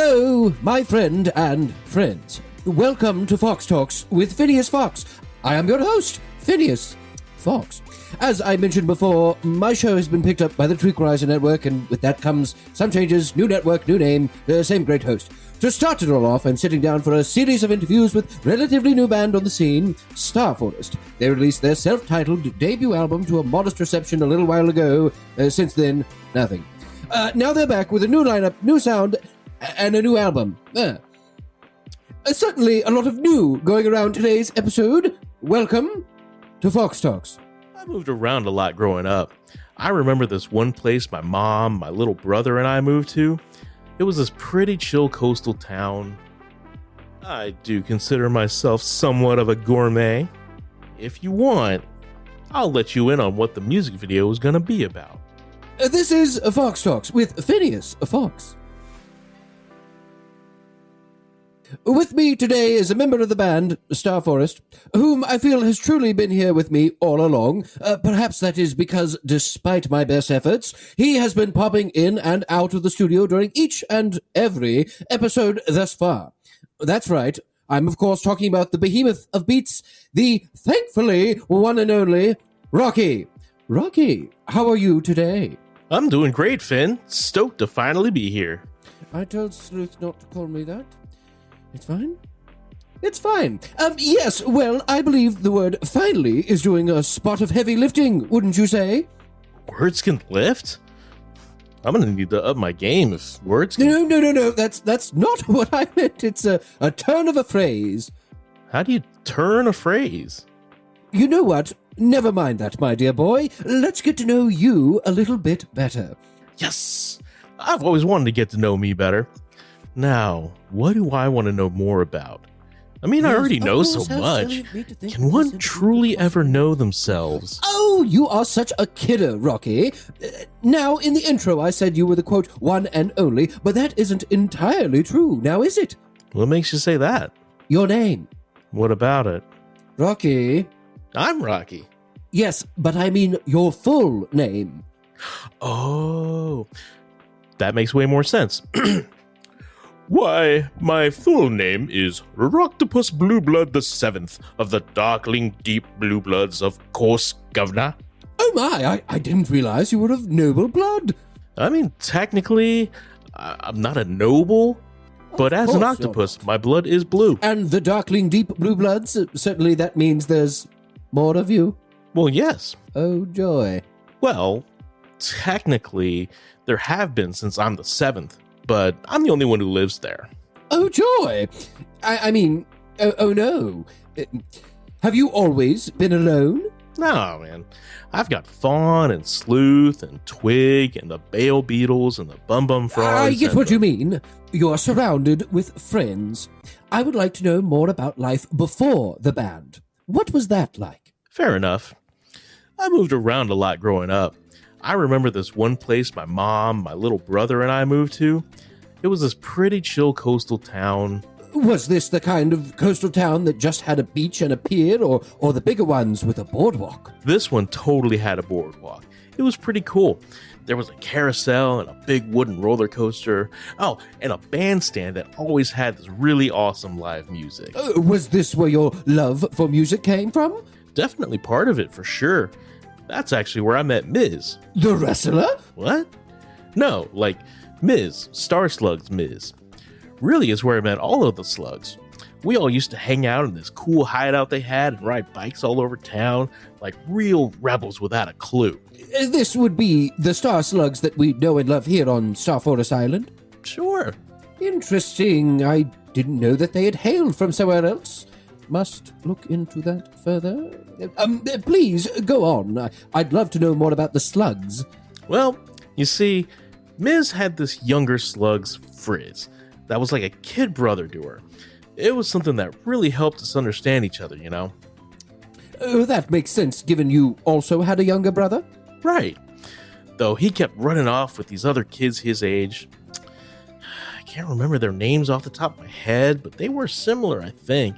Hello, my friend and friends. Welcome to Fawks Talks with Phineas Fawks. I am your host, Phineas Fawks. As I mentioned before, my show has been picked up by the treeq.live network, and with that comes some changes, new network, new name, the same great host. To start it all off, I'm sitting down for a series of interviews with relatively new band on the scene, Starforest. They released their self-titled debut album to a modest reception a little while ago. Since then, nothing. Now they're back with a new lineup, new sound, and a new album. Certainly a lot of new going around today's episode. Welcome to Fawks Talks. I moved around a lot growing up. I remember this one place my mom, my little brother, and I moved to. It was this pretty chill coastal town. I do consider myself somewhat of a gourmet. If you want, I'll let you in on what the music video is going to be about. This is Fawks Talks with Phineas Fawks. With me today is a member of the band, Starforest, whom I feel has truly been here with me all along. Perhaps that is because, despite my best efforts, he has been popping in and out of the studio during each and every episode thus far. That's right, I'm of course talking about the behemoth of beats, the thankfully one and only Rocky. Rocky, how are you today? I'm doing great, Finn. Stoked to finally be here. I told Sluuth not to call me that. It's fine? It's fine. Yes, well, I believe the word finally is doing a spot of heavy lifting, wouldn't you say? Words can lift? I'm gonna need to up my game if words can... No, that's not what I meant. It's a turn of a phrase. How do you turn a phrase? You know what? Never mind that, my dear boy. Let's get to know you a little bit better. Yes! I've always wanted to get to know me better. Now, what do I want to know more about? I mean, I already know so much. Can one truly ever know themselves? Oh, you are such a kidder, Rocky. Now, in the intro, I said you were the, quote, one and only, but that isn't entirely true, now is it? What makes you say that? Your name. What about it? Rocky. I'm Rocky. Yes, but I mean your full name. Oh, that makes way more sense. Why, my full name is Rocktapus Blueblood VII of the Darkling Deep Bluebloods of course, Governor. Oh my, I didn't realize you were of noble blood. I mean, technically, I'm not a noble, but as an octopus, my blood is blue. And the Darkling Deep Bluebloods, certainly that means there's more of you? Well, yes. Oh, joy. Well, technically, there have been since I'm the 7th. But I'm the only one who lives there. Oh, joy! I mean, oh no. Have you always been alone? No, man. I've got Fawn and Sluuth and Twig and the Bale Beetles and the Bum Frogs. I get what you mean. You're surrounded with friends. I would like to know more about life before the band. What was that like? Fair enough. I moved around a lot growing up. I remember this one place my mom, my little brother, and I moved to. It was this pretty chill coastal town. Was this the kind of coastal town that just had a beach and a pier, or the bigger ones with a boardwalk? This one totally had a boardwalk. It was pretty cool. There was a carousel and a big wooden roller coaster. Oh, and a bandstand that always had this really awesome live music. Was this where your love for music came from? Definitely part of it, for sure. That's actually where I met Miz. The wrestler? What? No, like Miz, Star Slug's Miz. Really is where I met all of the slugs. We all used to hang out in this cool hideout they had and ride bikes all over town, like real rebels without a clue. This would be the Star Slugs that we know and love here on Starforest Island? Sure. Interesting. I didn't know that they had hailed from somewhere else. Must look into that further. Please, go on. I'd love to know more about the slugs. Well, you see, Miz had this younger slug's Frizz. That was like a kid brother to her. It was something that really helped us understand each other, you know? Oh, that makes sense, given you also had a younger brother? Right. Though he kept running off with these other kids his age. I can't remember their names off the top of my head, but they were similar, I think.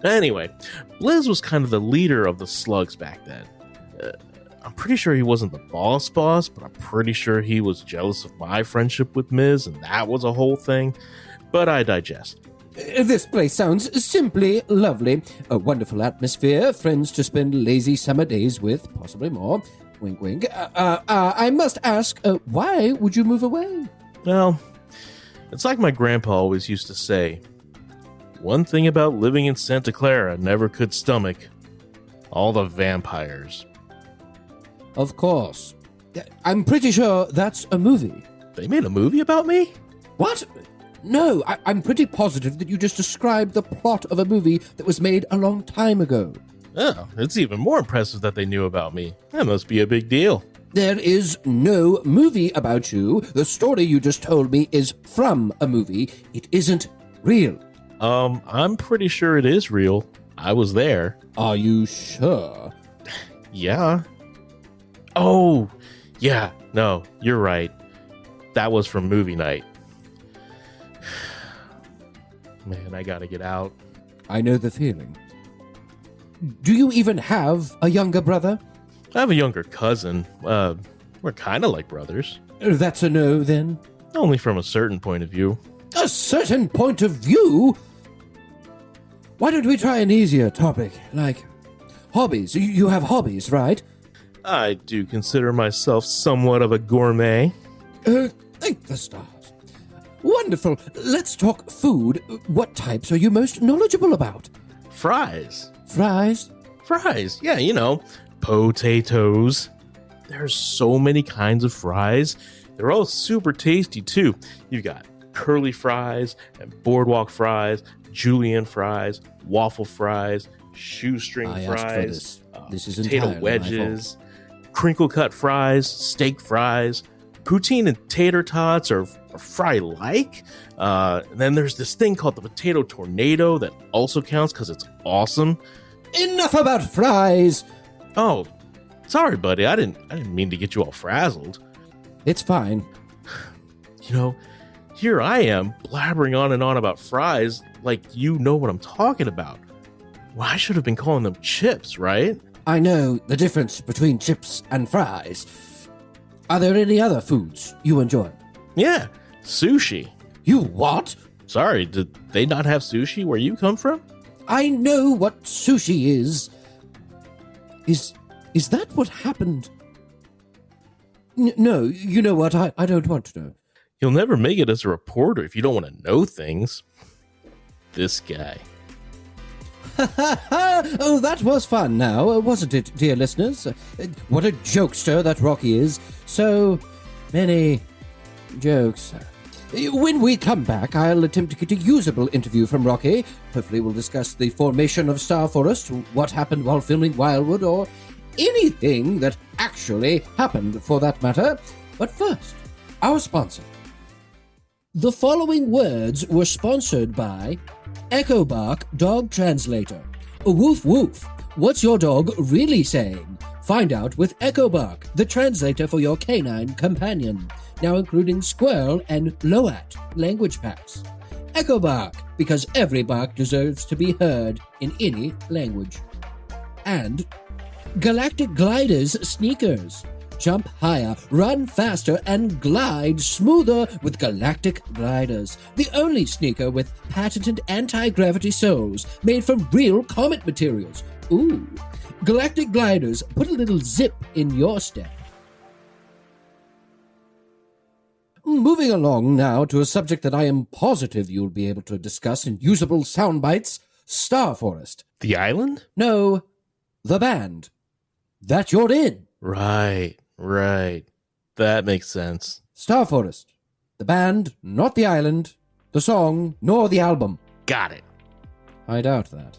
Anyway, Liz was kind of the leader of the slugs back then. I'm pretty sure he wasn't the boss, but I'm pretty sure he was jealous of my friendship with Ms., and that was a whole thing. But I digest. This place sounds simply lovely. A wonderful atmosphere, friends to spend lazy summer days with, possibly more. Wink, wink. I must ask, why would you move away? Well, it's like my grandpa always used to say. One thing about living in Santa Clara never could stomach. All the vampires. Of course. I'm pretty sure that's a movie. They made a movie about me? What? No, I'm pretty positive that you just described the plot of a movie that was made a long time ago. Oh, it's even more impressive that they knew about me. That must be a big deal. There is no movie about you. The story you just told me is from a movie. It isn't real. I'm pretty sure it is real. I was there. Are you sure? Yeah. Oh, yeah. No, you're right. That was from movie night. Man, I gotta get out. I know the feeling. Do you even have a younger brother? I have a younger cousin. We're kind of like brothers. That's a no, then? Only from a certain point of view. A certain point of view? Why don't we try an easier topic, like hobbies? You have hobbies, right? I do consider myself somewhat of a gourmet. Thank the stars. Wonderful. Let's talk food. What types are you most knowledgeable about? Fries. Fries? Fries, yeah, you know, potatoes. There's so many kinds of fries. They're all super tasty, too. You've got curly fries and boardwalk fries, julienne fries, waffle fries, shoestring fries, this is potato wedges, crinkle cut fries, steak fries, poutine and tater tots are fry-like. Then there's this thing called the potato tornado that also counts because it's awesome. Enough about fries! Oh, sorry, buddy. I didn't mean to get you all frazzled. It's fine. You know, here I am blabbering on and on about fries like you know what I'm talking about. Well, I should have been calling them chips, right? I know the difference between chips and fries. Are there any other foods you enjoy? Yeah, sushi. You what? Sorry, did they not have sushi where you come from? I know what sushi is. Is that what happened? No, you know what? I don't want to know. You'll never make it as a reporter if you don't want to know things. This guy. Oh, that was fun now, wasn't it, dear listeners? What a jokester that Rocky is. So many jokes. When we come back, I'll attempt to get a usable interview from Rocky. Hopefully we'll discuss the formation of Star Forest, what happened while filming Wildewood, or anything that actually happened, for that matter. But first, our sponsor. The following words were sponsored by Echo Bark Dog Translator. Woof woof. What's your dog really saying? Find out with Echo Bark, the translator for your canine companion. Now including Squirrel and Loat language packs. Echo Bark, because every bark deserves to be heard in any language. And Galactic Gliders Sneakers. Jump higher, run faster, and glide smoother with Galactic Gliders. The only sneaker with patented anti-gravity soles made from real comet materials. Ooh. Galactic Gliders put a little zip in your step. Moving along now to a subject that I am positive you'll be able to discuss in usable sound bites, Star Forest. The island? No, the band that you're in. Right. That makes sense. Star Forest. The band, not the island. The song, nor the album. Got it. I doubt that.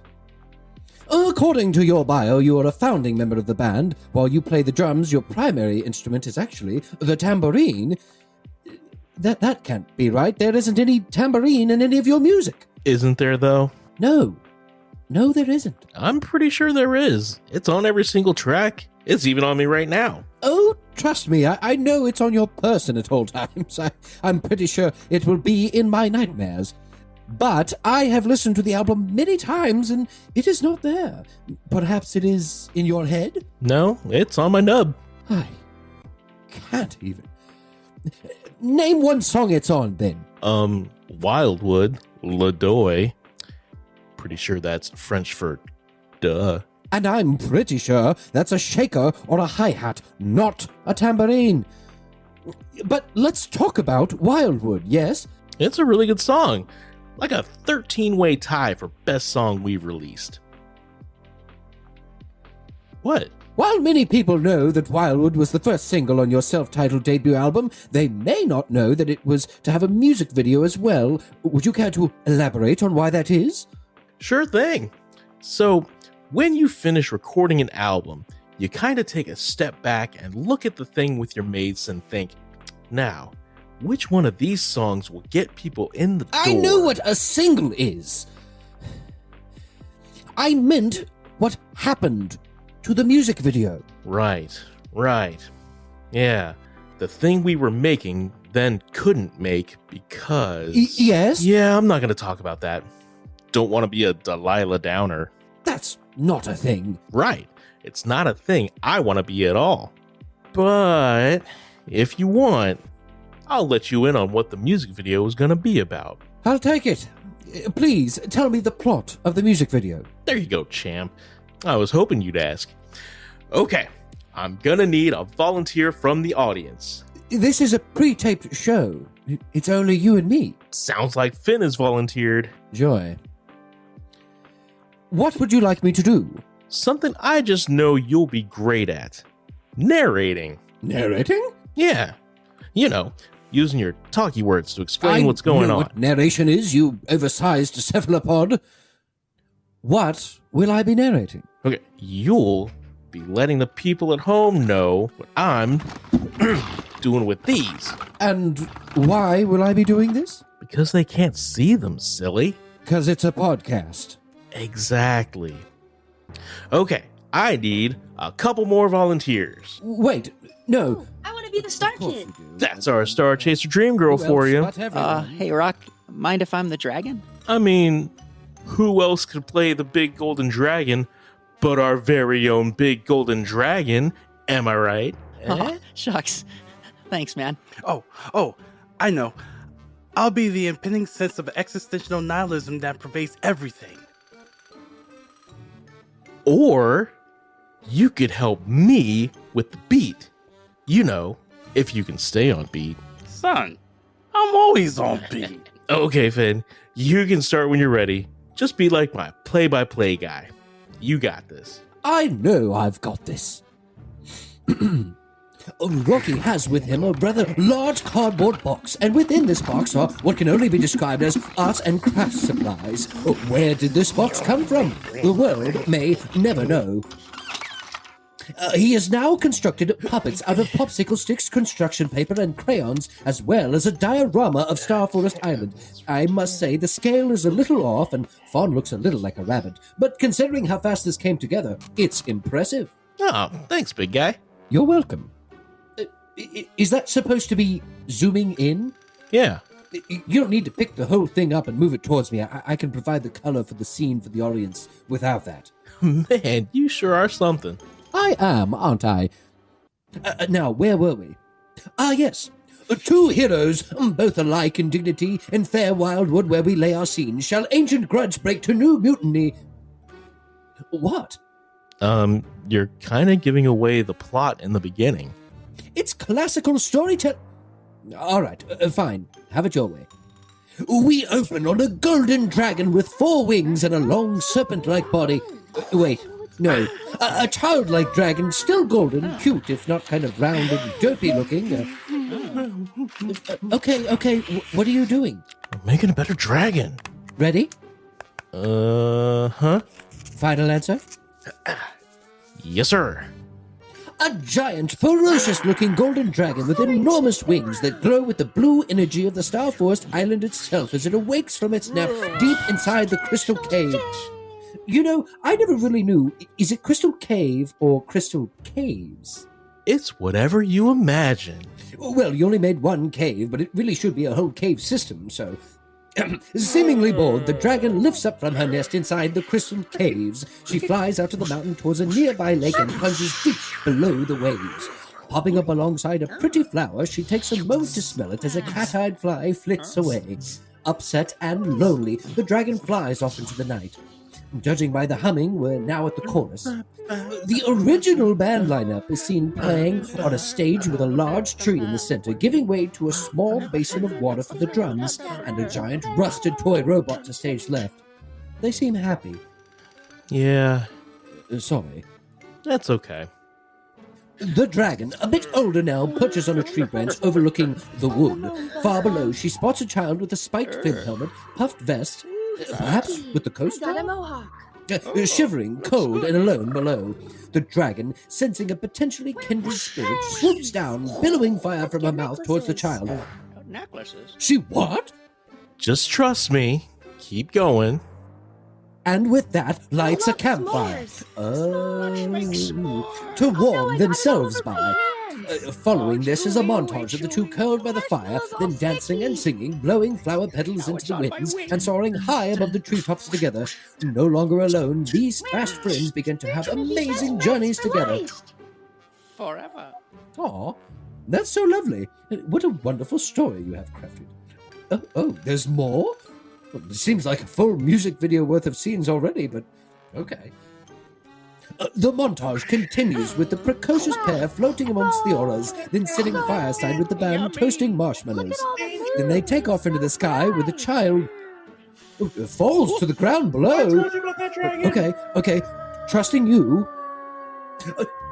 According to your bio, you are a founding member of the band. While you play the drums, your primary instrument is actually the tambourine. That can't be right. There isn't any tambourine in any of your music. Isn't there, though? No, there isn't. I'm pretty sure there is. It's on every single track. It's even on me right now. Oh, trust me, I know it's on your person at all times. I'm pretty sure it will be in my nightmares. But I have listened to the album many times and it is not there. Perhaps it is in your head? No, it's on my nub. I can't even. Name one song it's on, then. Wildewood, LeDoux. Pretty sure that's French for duh. And I'm pretty sure that's a shaker or a hi-hat, not a tambourine. But let's talk about Wildewood, yes? It's a really good song. Like a 13-way tie for best song we've released. What? While many people know that Wildewood was the first single on your self-titled debut album, they may not know that it was to have a music video as well. Would you care to elaborate on why that is? Sure thing. So, when you finish recording an album, you kind of take a step back and look at the thing with your mates and think, now, which one of these songs will get people in the door? I know what a single is. I meant what happened to the music video. Right. Yeah, the thing we were making then couldn't make because... Yes? Yeah, I'm not going to talk about that. Don't want to be a Delilah Downer. That's not a thing. Right. It's not a thing I want to be at all. But if you want, I'll let you in on what the music video is going to be about. I'll take it. Please, tell me the plot of the music video. There you go, champ. I was hoping you'd ask. Okay, I'm gonna need a volunteer from the audience. This is a pre-taped show. It's only you and me. Sounds like Finn has volunteered. Joy. What would you like me to do? Something I just know you'll be great at. Narrating. Narrating? Yeah. You know, using your talky words to explain what's going on. What narration is, you oversized cephalopod. What will I be narrating? Okay, you'll be letting the people at home know what I'm doing with these. And why will I be doing this? Because they can't see them, silly. Because it's a podcast. Exactly. Okay, I need a couple more volunteers. Wait, no. I want to be the Star Kid. That's our Star Chaser Dream Girl for you. Hey, Rock, mind if I'm the dragon? I mean, who else could play the big golden dragon but our very own big golden dragon? Am I right? Oh, shucks. Thanks, man. Oh, I know. I'll be the impending sense of existential nihilism that pervades everything. Or you could help me with the beat. You know, if you can stay on beat. Son, I'm always on beat. Okay, Finn, you can start when you're ready. Just be like my play-by-play guy. You got this. I know I've got this. Rocky has with him a rather large cardboard box, and within this box are what can only be described as arts and crafts supplies. Where did this box come from? The world may never know. He has now constructed puppets out of popsicle sticks, construction paper, and crayons, as well as a diorama of Star Forest Island. I must say the scale is a little off, and Fawn looks a little like a rabbit, but considering how fast this came together, it's impressive. Oh, thanks, big guy. You're welcome. Is that supposed to be zooming in? Yeah. You don't need to pick the whole thing up and move it towards me. I can provide the color for the scene for the audience without that. Man, you sure are something. I am, aren't I? Now, where were we? Ah, yes. Two heroes, both alike in dignity, in fair Wildewood where we lay our scene, shall ancient grudge break to new mutiny. What? You're kind of giving away the plot in the beginning. It's classical storytelling. All right, fine. Have it your way. We open on a golden dragon with 4 wings and a long serpent-like body. Wait, no. A childlike dragon, still golden, cute, if not kind of round and dopey looking. Okay, what are you doing? I'm making a better dragon. Ready? Huh? Final answer? Yes, sir. A giant, ferocious-looking golden dragon with enormous wings that glow with the blue energy of the Star Forest Island itself as it awakes from its nap deep inside the Crystal Cave. You know, I never really knew, is it Crystal Cave or Crystal Caves? It's whatever you imagine. Well, you only made one cave, but it really should be a whole cave system, so... Seemingly bored, the dragon lifts up from her nest inside the crystal caves. She flies out of the mountain towards a nearby lake and plunges deep below the waves. Popping up alongside a pretty flower, she takes a moment to smell it as a cat-eyed fly flits away. Upset and lonely, the dragon flies off into the night. Judging by the humming, we're now at the chorus. The original band lineup is seen playing on a stage with a large tree in the center, giving way to a small basin of water for the drums and a giant rusted toy robot to stage left. They seem happy. Yeah, Sorry. that's okay. The dragon, a bit older now, perches on a tree branch overlooking the wood. Far below, she spots a child with a spiked fin helmet, puffed vest, perhaps with the coast Got a guard? mohawk. Shivering, cold, and alone below. The dragon, sensing a potentially kindred spirit, swoops down, billowing fire from her mouth towards the child. Necklaces. She what? Just trust me. Keep going. And with that, lights a love campfire. s'mores. To warm I themselves got it all by. over friends. Following this is a montage of the two curled by the fire, then dancing and singing, blowing flower petals into the winds, and soaring high above the treetops together. No longer alone, these fast friends begin to have amazing journeys together. Forever. Aw, that's so lovely. What a wonderful story you have crafted. Oh, there's more? Well, it seems like a full music video worth of scenes already, but okay. The montage continues with the precocious pair floating amongst the auras, then sitting fireside with the band toasting marshmallows. Then they take off into the sky with the child falls to the ground below. Okay, trusting you.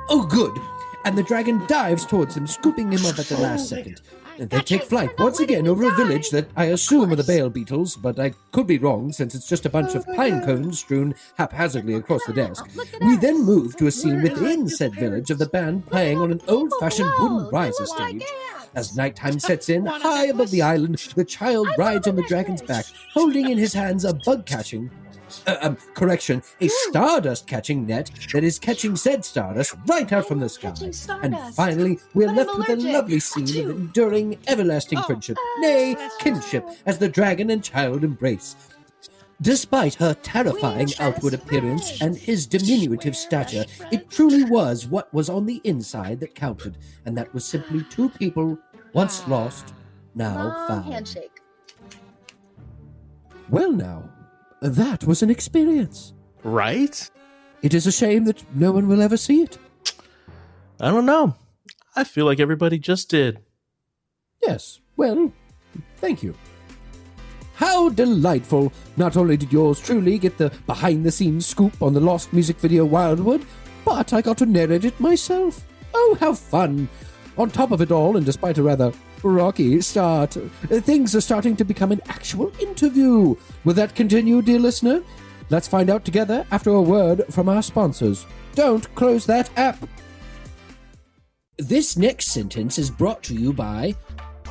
Oh, good. And the dragon dives towards him, scooping him up at the last second. And they take flight once again over a village that I assume are the Bale Beetles, but I could be wrong since it's just a bunch of pine cones strewn haphazardly across the desk. We then move to a scene within said village of the band playing on an old-fashioned wooden riser stage. As nighttime sets in, high above the island, the child rides on the dragon's back, holding in his hands a a stardust-catching net that is catching said stardust right out from the sky. Catching stardust. And finally, we're But left I'm with a allergic. lovely scene of enduring, everlasting friendship, nay, kinship, as the dragon and child embrace. Despite her terrifying outward appearance and his diminutive stature, it truly was what was on the inside that counted, and that was simply two people, once lost, now Long found. handshake. Well now, that was an experience. Right? It is a shame that no one will ever see it. I don't know. I feel like everybody just did. Yes, well, thank you. How delightful! Not only did yours truly get the behind-the-scenes scoop on the lost music video Wildewood, but I got to narrate it myself. Oh, how fun! On top of it all, and despite a rather rocky start, things are starting to become an actual interview. Will that continue, dear listener? Let's find out together after a word from our sponsors. Don't close that app! This next sentence is brought to you by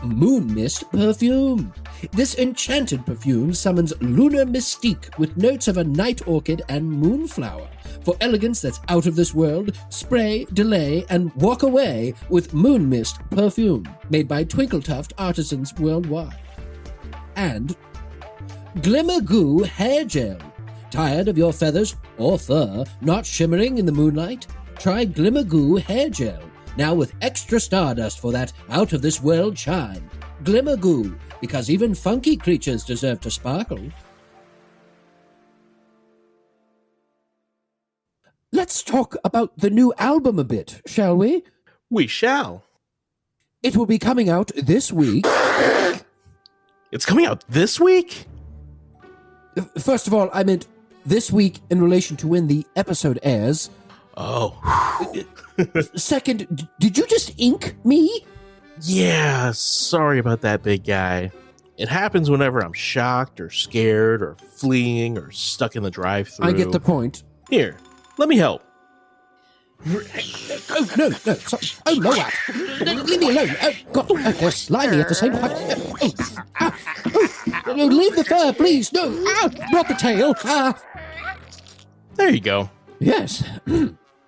Moon Mist Perfume. This enchanted perfume summons lunar mystique with notes of a night orchid and moonflower. For elegance that's out of this world, spray, delay, and walk away with Moon Mist Perfume, made by Twinkletuft artisans worldwide. And Glimmer Goo Hair Gel. Tired of your feathers or fur not shimmering in the moonlight? Try Glimmer Goo Hair Gel. Now with extra stardust for that out-of-this-world shine. Glimmer Goo, because even funky creatures deserve to sparkle. Let's talk about the new album a bit, shall we? We shall. It will be coming out this week. It's coming out this week? First of all, I meant this week in relation to when the episode airs. Oh. Second, did you just ink me? Yeah, sorry about that, big guy. It happens whenever I'm shocked or scared or fleeing or stuck in the drive-thru. I get the point. Here, let me help. Oh, no, sorry. Oh, no, leave me alone. Oh, God, they're slimy at the same time. Leave the fur, please. No, not the tail. There you go. Yes.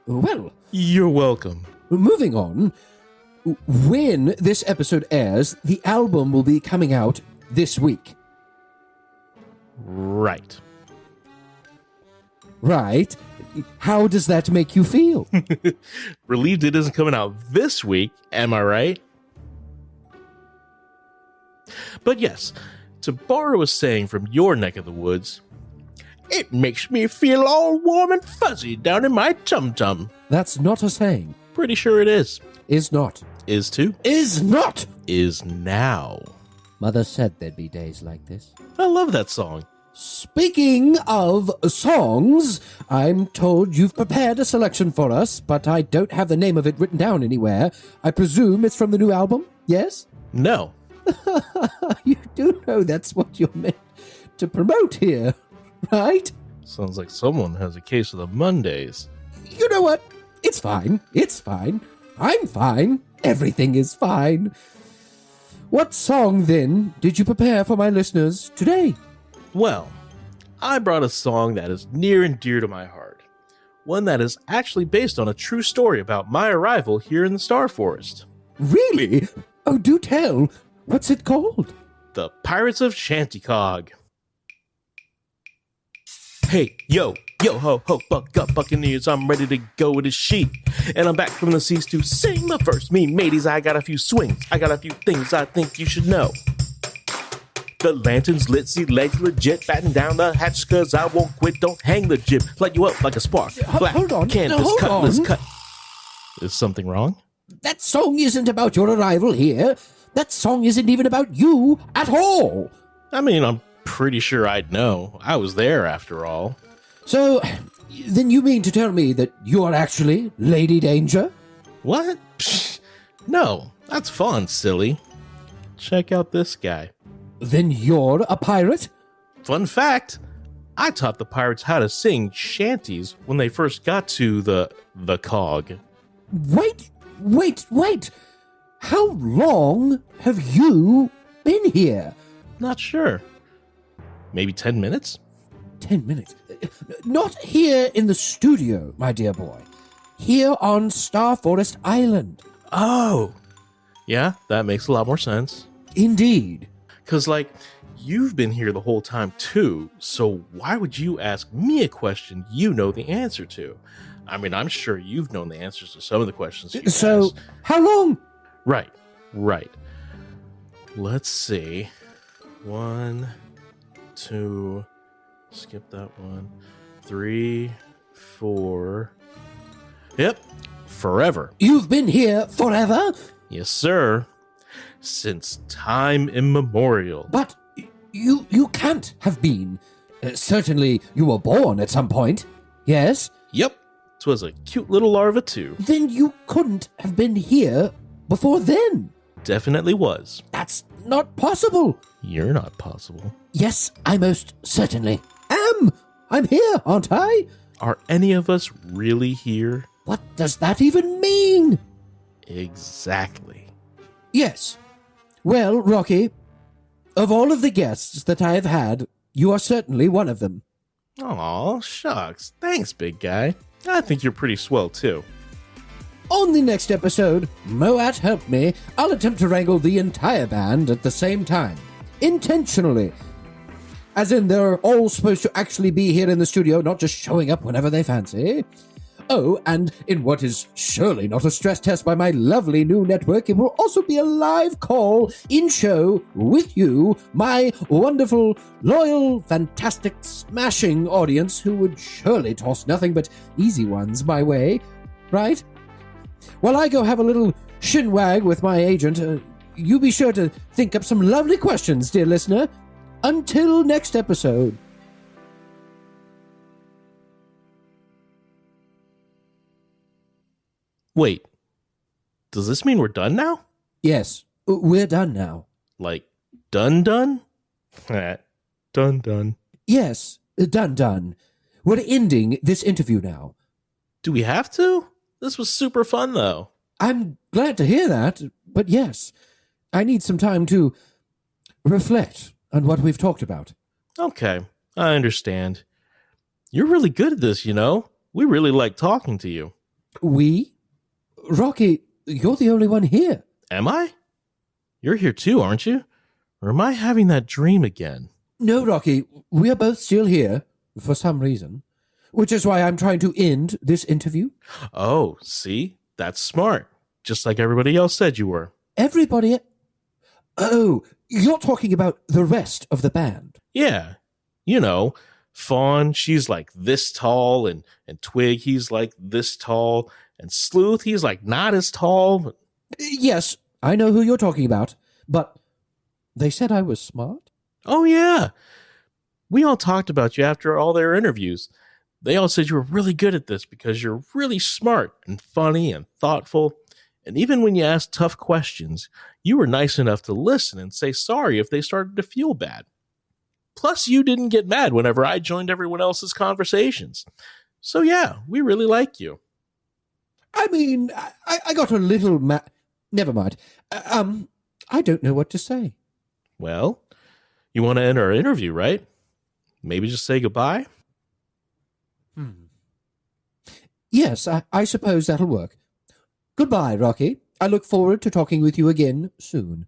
Well, You're welcome. moving on. When this episode airs, the album will be coming out this week. Right. Right. How does that make you feel? Relieved it isn't coming out this week, am I right? But yes, to borrow a saying from your neck of the woods, it makes me feel all warm and fuzzy down in my tum-tum. That's not a saying. Pretty sure it is. Is not. Is too. Is not. Is now. Mother said there'd be days like this. I love that song. Speaking of songs, I'm told you've prepared a selection for us, but I don't have the name of it written down anywhere. I presume it's from the new album, yes? No. You do know that's what you're meant to promote here, right? Sounds like someone has a case of the Mondays. You know what? It's fine. It's fine. I'm fine. Everything is fine. What song, then, did you prepare for my listeners today? Well, I brought a song that is near and dear to my heart. One that is actually based on a true story about my arrival here in the Star Forest. Really? Oh, do tell. What's it called? The Pirates of Chanticleer. Hey, yo, ho, buck up, buccaneers, I'm ready to go with the sheep. And I'm back from the seas to sing the first. Me, mateys, I got a few swings. I got a few things I think you should know. The lantern's lit, see legs legit, batten down the hatch, cause I won't quit, don't hang the jib, light you up like a spark. Black hold on, canvas, hold cutlass, on. cut. Is something wrong? That song isn't about your arrival here. That song isn't even about you at all. I mean, I'm pretty sure I'd know. I was there after all. So, then you mean to tell me that you are actually Lady Danger? What? Psh, no, that's fun, silly. Check out this guy. Then you're a pirate? Fun fact, I taught the pirates how to sing shanties when they first got to the cog. Wait. How long have you been here? Not sure. Maybe 10 minutes? 10 minutes. Not here in the studio, my dear boy. Here on Star Forest Island. Oh. Yeah, that makes a lot more sense. Indeed. Because, like, you've been here the whole time, too, so why would you ask me a question you know the answer to? I mean, I'm sure you've known the answers to some of the questions you've So, asked. how long? Right. Let's see. 1, 2, skip that one. 3, 4. Yep, forever. You've been here forever? Yes, sir. Since time immemorial. But you can't have been. Certainly you were born at some point. Yes? Yep, 'twas a cute little larva too. Then you couldn't have been here before then. Definitely was. That's not possible. You're not possible. Yes, I most certainly am. I'm here, aren't I? Are any of us really here? What does that even mean? Exactly. Yes. Well, Rocky, of all of the guests that I have had, you are certainly one of them. Aw, shucks. Thanks, big guy. I think you're pretty swell, too. On the next episode, Moat Help Me, I'll attempt to wrangle the entire band at the same time. Intentionally. As in, they're all supposed to actually be here in the studio, not just showing up whenever they fancy. Oh, and in what is surely not a stress test by my lovely new network, it will also be a live call in show with you, my wonderful, loyal, fantastic, smashing audience who would surely toss nothing but easy ones my way, right? While I go have a little shinwag with my agent, you be sure to think up some lovely questions, dear listener. Until next episode. Wait, does this mean we're done now? Yes, we're done now. Like, done? Done. Yes, done. We're ending this interview now. Do we have to? This was super fun, though. I'm glad to hear that, but yes, I need some time to reflect on what we've talked about. Okay, I understand. You're really good at this, you know? We really like talking to you. We? Rocky, you're the only one here. Am I? You're here too, aren't you? Or am I having that dream again? No, Rocky, we are both still here, for some reason, which is why I'm trying to end this interview. Oh, see? That's smart. Just like everybody else said you were. Everybody... Oh, you're talking about the rest of the band. Yeah. You know, Fawn, she's like this tall, and Twig, he's like this tall, and Sluuth, he's like not as tall. Yes, I know who you're talking about, but they said I was smart? Oh, yeah. We all talked about you after all their interviews. They all said you were really good at this because you're really smart and funny and thoughtful. And even when you asked tough questions, you were nice enough to listen and say sorry if they started to feel bad. Plus, you didn't get mad whenever I joined everyone else's conversations. So yeah, we really like you. I mean, I got a little Never mind. I don't know what to say. Well, you want to end our interview, right? Maybe just say goodbye? Yes, I suppose that'll work. Goodbye, Rocky. I look forward to talking with you again soon.